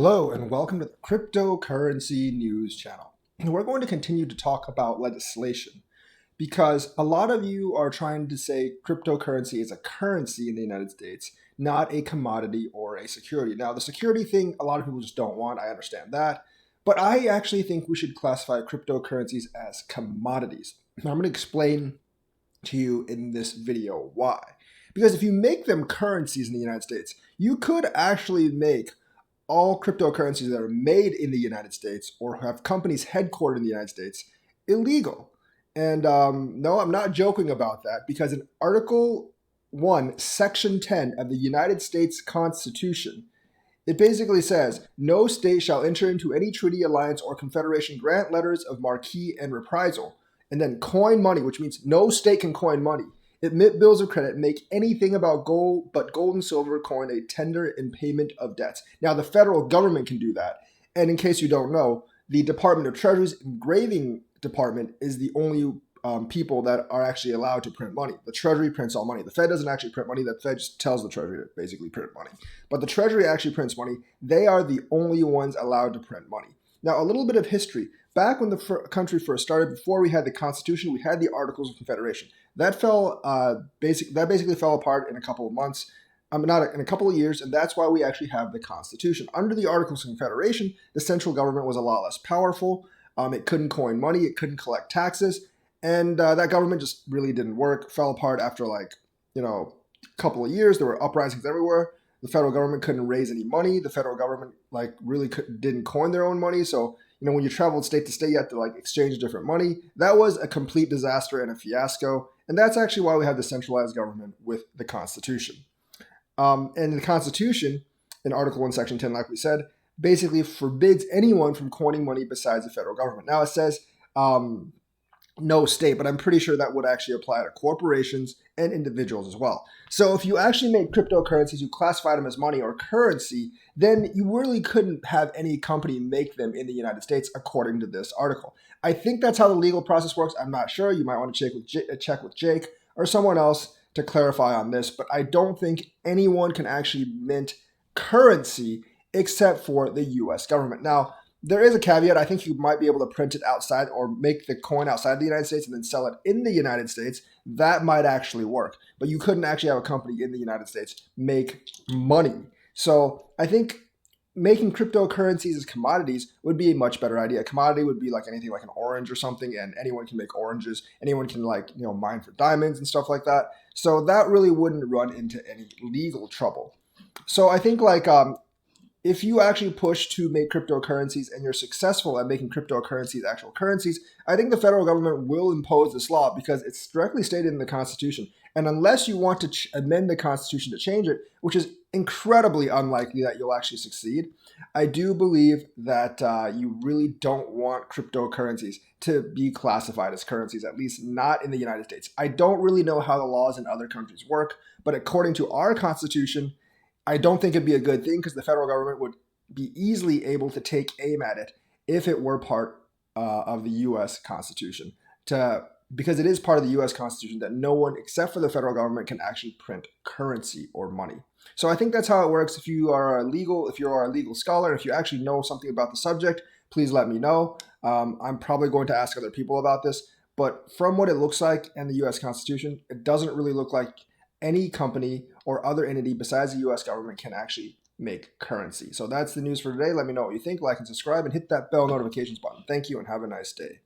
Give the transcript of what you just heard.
Hello and welcome to the Cryptocurrency News channel. We're going to continue to talk about legislation because a lot of you are trying to say cryptocurrency is a currency in the United States, not a commodity or a security. Now, the security thing, a lot of people just don't want. I understand that. But I actually think we should classify cryptocurrencies as commodities. Now, I'm going to explain to you in this video why. Because if you make them currencies in the United States, you could actually make all cryptocurrencies that are made in the United States or have companies headquartered in the United States illegal. And no, I'm not joking about that because in Article 1, Section 10 of the United States Constitution, it basically says, no state shall enter into any treaty, alliance, or confederation, grant letters of marque and reprisal, and then coin money, which means no state can coin money, emit bills of credit, make anything about gold but gold and silver coin a tender in payment of debts. Now, the federal government can do that. And in case you don't know, the Department of Treasury's engraving department is the only people that are actually allowed to print money. The Treasury prints all money. The Fed doesn't actually print money. The Fed just tells the Treasury to basically print money. But the Treasury actually prints money. They are the only ones allowed to print money. Now, a little bit of history. Back when the country first started, before we had the Constitution, we had the Articles of Confederation. That basically fell apart in a couple of months. Not in a couple of years, and that's why we actually have the Constitution. Under the Articles of Confederation, the central government was a lot less powerful. It couldn't coin money. It couldn't collect taxes. And that government just really didn't work, fell apart after a couple of years. There were uprisings everywhere. The federal government couldn't raise any money. The federal government really didn't coin their own money. So, when you traveled state to state, you had to exchange different money. That was a complete disaster and a fiasco. And that's actually why we have the centralized government with the Constitution. And the Constitution, in Article 1, Section 10, like we said, basically forbids anyone from coining money besides the federal government. Now, it says no state, but I'm pretty sure that would actually apply to corporations and individuals as well. So if you actually made cryptocurrencies, you classified them as money or currency, then you really couldn't have any company make them in the United States according to this article. I think that's how the legal process works. I'm not sure. You might want to check with Jake or someone else to clarify on this, but I don't think anyone can actually mint currency except for the US government. Now, there is a caveat. I think you might be able to print it outside or make the coin outside the United States and then sell it in the United States. That might actually work, but you couldn't actually have a company in the United States make money. So I think making cryptocurrencies as commodities would be a much better idea. A commodity would be like anything like an orange or something, and anyone can make oranges. Anyone can mine for diamonds and stuff like that. So that really wouldn't run into any legal trouble. So I think if you actually push to make cryptocurrencies and you're successful at making cryptocurrencies actual currencies, I think the federal government will impose this law because it's directly stated in the Constitution. And unless you want to amend the Constitution to change it, which is incredibly unlikely that you'll actually succeed, I do believe that you really don't want cryptocurrencies to be classified as currencies, at least not in the United States. I don't really know how the laws in other countries work, but according to our Constitution, I don't think it'd be a good thing because the federal government would be easily able to take aim at it if it were part of the U.S. Constitution. Because it is part of the U.S. Constitution that no one except for the federal government can actually print currency or money. So I think that's how it works. If you are a legal scholar, if you actually know something about the subject, please let me know. I'm probably going to ask other people about this, but from what it looks like in the U.S. Constitution, it doesn't really look like any company or other entity besides the U.S. government can actually make currency. So that's the news for today. Let me know what you think. Like and subscribe and hit that bell notifications button. Thank you and have a nice day.